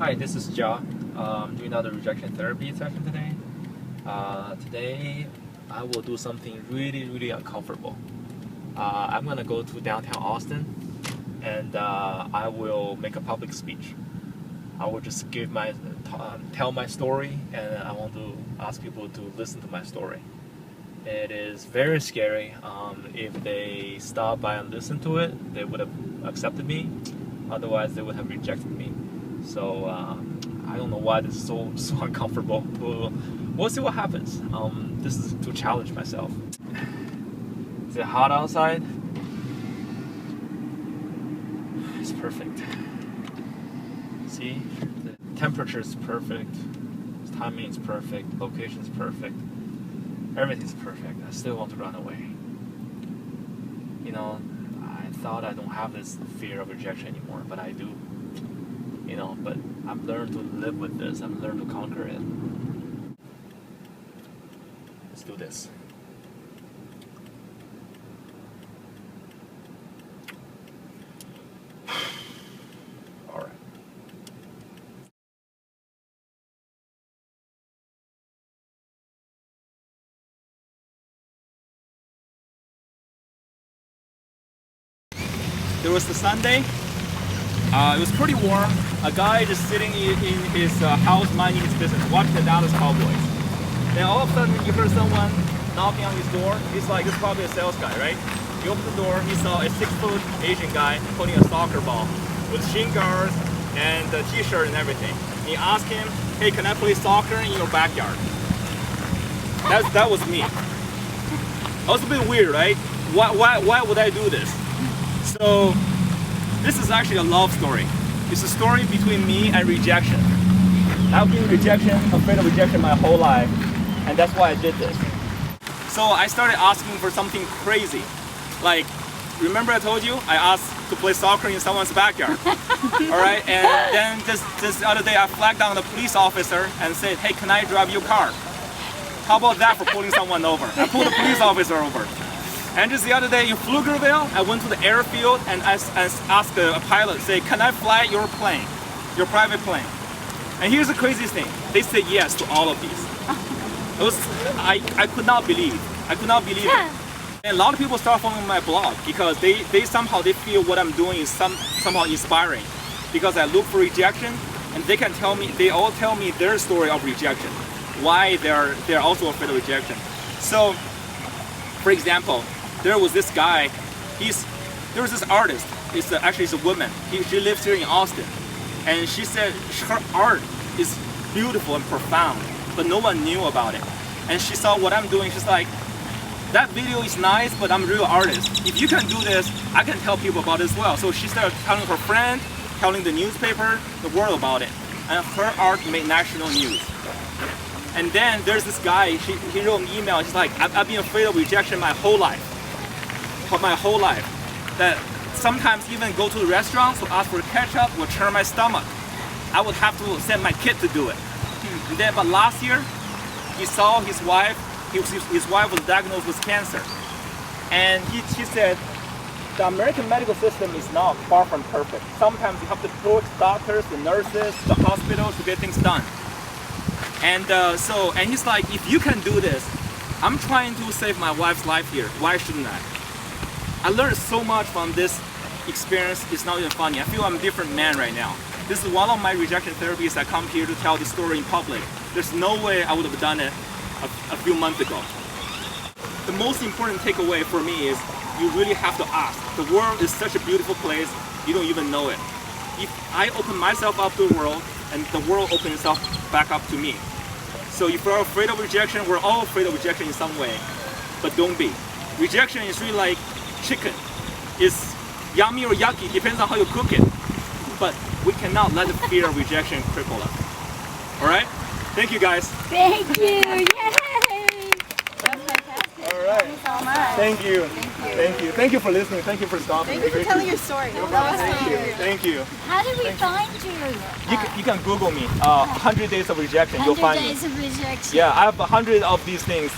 Hi, this is Jiang. I'm doing another rejection therapy session today. Today, I will do something really uncomfortable. I'm gonna go to downtown Austin, and I will make a public speech. I will just tell my story, and I want to ask people to listen to my story. It is very scary. If they stop by and listen to it, they would have accepted me. Otherwise, they would have rejected me. So I don't know why this is so uncomfortable. We'll see what happens. This is to challenge myself. Is it hot outside? It's perfect. See, the temperature is perfect. Timing is perfect. Location is perfect. Everything's perfect. I still want to run away. You know, I thought I don't have this fear of rejection anymore, but I do. You know, but I've learned to live with this. I've learned to conquer it. Let's do this. All right. It was the Sunday. It was pretty warm. A guy just sitting in his house minding his business, watching the Dallas Cowboys. Then all of a sudden you heard someone knocking on his door. He's like, this is probably a sales guy, right? He opened the door, he saw a 6-foot Asian guy holding a soccer ball with shin guards and a t-shirt and everything. He asked him, hey, can I play soccer in your backyard? That was me. That was a bit weird, right? Why would I do this? So, this is actually a love story. It's a story between me and rejection. I've been afraid of rejection my whole life, and that's why I did this. So I started asking for something crazy. Like, remember I told you I asked to play soccer in someone's backyard? Alright, and then this other day I flagged down the police officer and said, hey, can I drive your car? How about that for pulling someone over? I pulled the police officer over. And just the other day in Pflugerville, I went to the airfield and asked a pilot, say, can I fly your plane, your private plane? And here's the craziest thing, they said yes to all of these. I could not believe it. And a lot of people start following my blog because they somehow feel what I'm doing is somehow inspiring. Because I look for rejection, and they all tell me their story of rejection, why they're also afraid of rejection. So, for example, there was this guy, there was this artist, actually it's a woman, she lives here in Austin, and she said her art is beautiful and profound, but no one knew about it. And she saw what I'm doing, she's like, that video is nice, but I'm a real artist. If you can do this, I can tell people about it as well. So she started telling her friend, telling the newspaper, the world about it. And her art made national news. And then there's this guy, he wrote an email, he's like, I've been afraid of rejection my whole life. That sometimes even go to the restaurant to ask for ketchup would turn my stomach. I would have to send my kid to do it. And then, but last year, he saw his wife, his wife was diagnosed with cancer. And she said, the American medical system is not far from perfect. Sometimes you have to approach doctors, the nurses, the hospitals to get things done. And and he's like, if you can do this, I'm trying to save my wife's life here. Why shouldn't I? I learned so much from this experience. It's not even funny. I feel I'm a different man right now. This is one of my rejection therapies. I come here to tell the story in public. There's no way I would have done it a few months ago. The most important takeaway for me is you really have to ask. The world is such a beautiful place, you don't even know it. If I open myself up to the world, and the world opens itself back up to me. So if you're afraid of rejection, we're all afraid of rejection in some way, but don't be. Rejection is really like chicken. It's yummy or yucky, depends on how you cook it. But we cannot let the fear of rejection cripple us. All right? Thank you, guys. Thank you. Yay! That was fantastic. All right. Thank you so much. Thank you. Thank you. Thank you for listening. Thank you for stopping. Thank you for telling your story. That was fun. Thank you. How do we find you? You can Google me. 100 Days of Rejection. You'll 100 find me. Days of Rejection. Yeah, I have 100 of these things.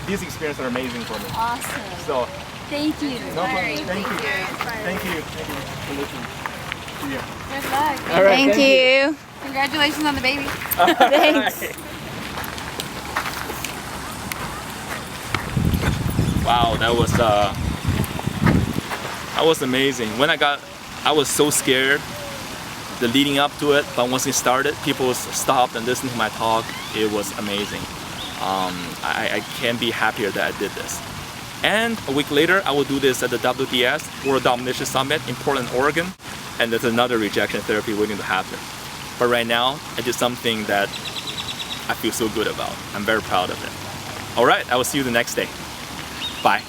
These experiences are amazing for me. Awesome. So, Thank you. no problem. Thank you. Thank you. Thank you. Thank you for listening. See you. Good luck. All right, Thank you. Congratulations on the baby. Thanks. Wow, that was amazing. When I was so scared the leading up to it, but once it started, people stopped and listened to my talk. It was amazing. I can't be happier that I did this. And a week later, I will do this at the WDS, World Domination Summit in Portland, Oregon, and there's another rejection therapy waiting to happen. But right now, I did something that I feel so good about. I'm very proud of it. All right, I will see you the next day. Bye.